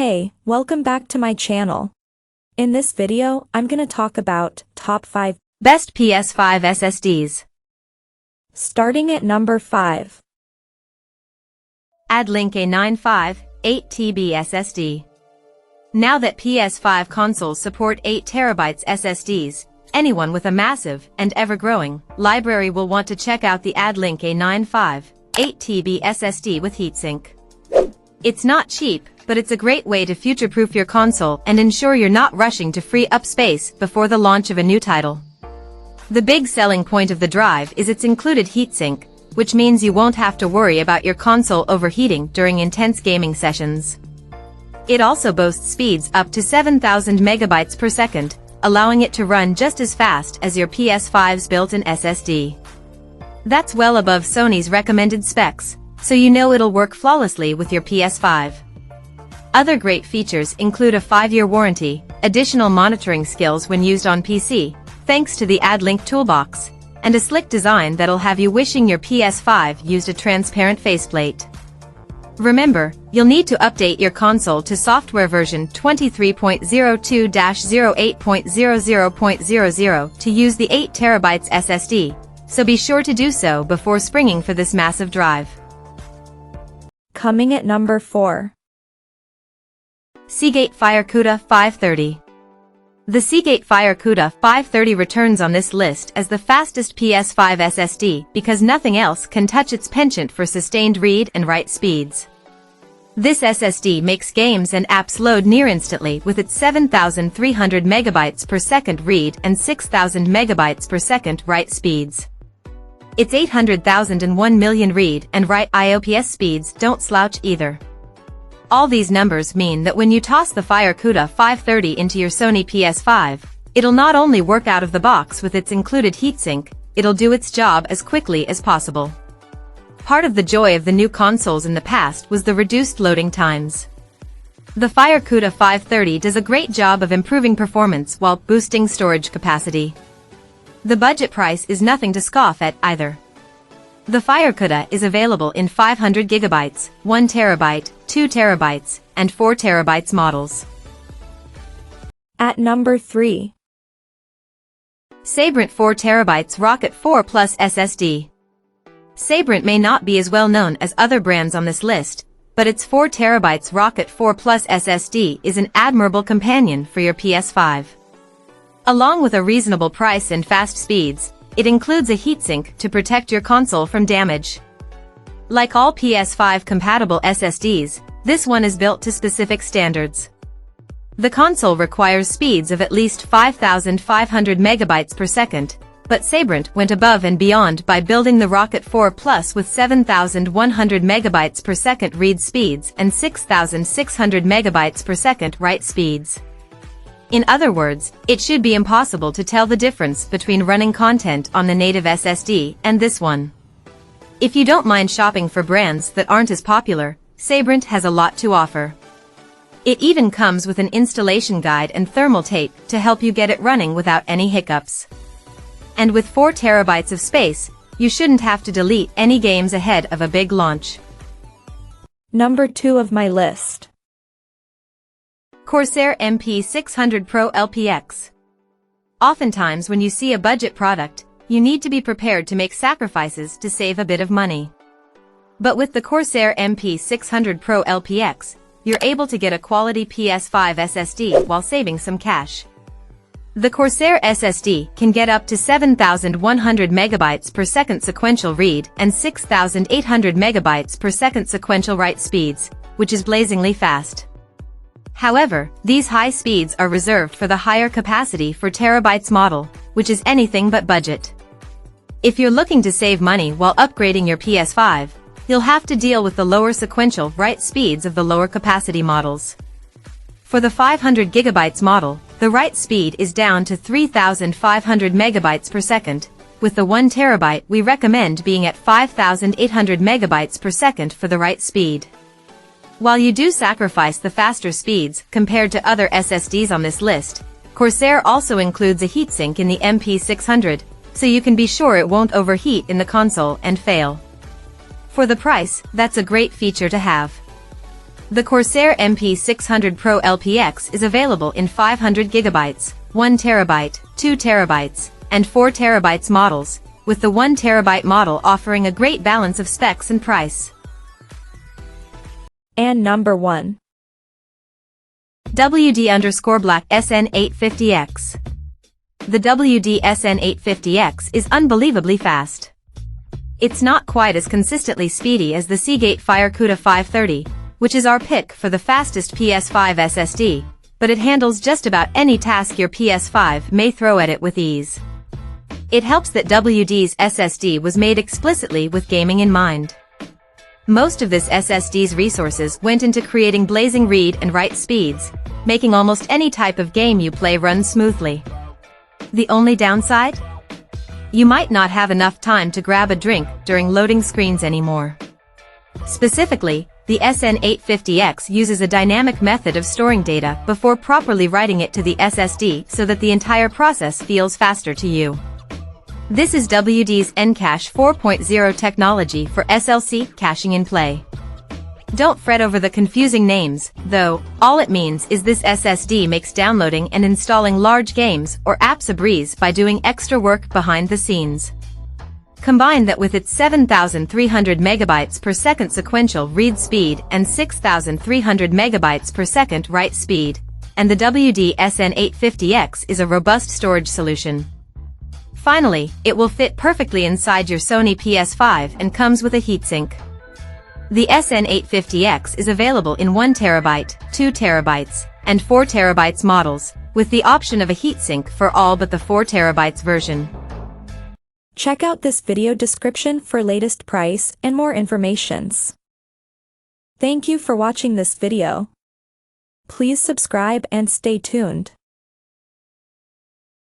Hey, welcome back to my channel. In this video, I'm gonna talk about top 5 best PS5 SSDs. Starting at number 5. Adlink A95, 8TB SSD. Now that PS5 consoles support 8TB SSDs, anyone with a massive, and ever-growing, library will want to check out the Adlink A95, 8TB SSD with heatsink. It's not cheap, but it's a great way to future-proof your console and ensure you're not rushing to free up space before the launch of a new title. The big selling point of the drive is its included heatsink, which means you won't have to worry about your console overheating during intense gaming sessions. It also boasts speeds up to 7,000 megabytes per second, allowing it to run just as fast as your PS5's built-in SSD. That's well above Sony's recommended specs, so you know it'll work flawlessly with your PS5. Other great features include a 5-year warranty, additional monitoring skills when used on PC, thanks to the Adlink toolbox, and a slick design that'll have you wishing your PS5 used a transparent faceplate. Remember, you'll need to update your console to software version 23.02-08.00.00 to use the 8TB SSD, so be sure to do so before springing for this massive drive. Coming at number 4. Seagate FireCuda 530. The Seagate FireCuda 530 returns on this list as the fastest PS5 SSD because nothing else can touch its penchant for sustained read and write speeds. This SSD makes games and apps load near instantly with its 7,300 megabytes per second read and 6,000 megabytes per second write speeds. Its 800,001 million read and write IOPS speeds don't slouch either. All these numbers mean that when you toss the FireCuda 530 into your Sony PS5, it'll not only work out of the box with its included heatsink, it'll do its job as quickly as possible. Part of the joy of the new consoles in the past was the reduced loading times. The FireCuda 530 does a great job of improving performance while boosting storage capacity. The budget price is nothing to scoff at either. The FireCuda is available in 500 GB, 1 TB, 2 TB, and 4 TB models. At number 3. Sabrent 4 TB Rocket 4 Plus SSD. Sabrent may not be as well known as other brands on this list, but its 4 TB Rocket 4 Plus SSD is an admirable companion for your PS5. Along with a reasonable price and fast speeds, it includes a heatsink to protect your console from damage. Like all PS5 compatible SSDs, this one is built to specific standards. The console requires speeds of at least 5,500 megabytes per second, but Sabrent went above and beyond by building the Rocket 4 Plus with 7,100 megabytes per second read speeds and 6,600 megabytes per second write speeds. In other words, it should be impossible to tell the difference between running content on the native SSD and this one. If you don't mind shopping for brands that aren't as popular, Sabrent has a lot to offer. It even comes with an installation guide and thermal tape to help you get it running without any hiccups. And with 4 TB of space, you shouldn't have to delete any games ahead of a big launch. Number 2 of my list. Corsair MP600 Pro LPX. Oftentimes when you see a budget product, you need to be prepared to make sacrifices to save a bit of money. But with the Corsair MP600 Pro LPX, you're able to get a quality PS5 SSD while saving some cash. The Corsair SSD can get up to 7,100 megabytes per second sequential read and 6,800 megabytes per second sequential write speeds, which is blazingly fast. However, these high speeds are reserved for the higher capacity 4 TB model, which is anything but budget. If you're looking to save money while upgrading your PS5, you'll have to deal with the lower sequential write speeds of the lower capacity models. For the 500 GB model, the write speed is down to 3,500 megabytes per second, with the 1 TB we recommend being at 5,800 megabytes per second for the write speed. While you do sacrifice the faster speeds compared to other SSDs on this list, Corsair also includes a heatsink in the MP600, so you can be sure it won't overheat in the console and fail. For the price, that's a great feature to have. The Corsair MP600 Pro LPX is available in 500 GB, 1 TB, 2 TB, and 4 TB models, with the 1 TB model offering a great balance of specs and price. And number 1. WD_Black SN850X. The WD SN850X is unbelievably fast. It's not quite as consistently speedy as the Seagate FireCuda 530, which is our pick for the fastest PS5 SSD, but it handles just about any task your PS5 may throw at it with ease. It helps that WD's SSD was made explicitly with gaming in mind. Most of this SSD's resources went into creating blazing read and write speeds, making almost any type of game you play run smoothly. The only downside? You might not have enough time to grab a drink during loading screens anymore. Specifically, the SN850X uses a dynamic method of storing data before properly writing it to the SSD so that the entire process feels faster to you. This is WD's Encache 4.0 technology for SLC caching in play. Don't fret over the confusing names, though. All it means is this SSD makes downloading and installing large games or apps a breeze by doing extra work behind the scenes. Combine that with its 7,300 megabytes per second sequential read speed and 6,300 megabytes per second write speed, and the WD SN850X is a robust storage solution. Finally, it will fit perfectly inside your Sony PS5 and comes with a heatsink. The SN850X is available in 1 TB, 2 TB, and 4 TB models, with the option of a heatsink for all but the 4 TB version. Check out this video description for latest price and more informations. Thank you for watching this video. Please subscribe and stay tuned.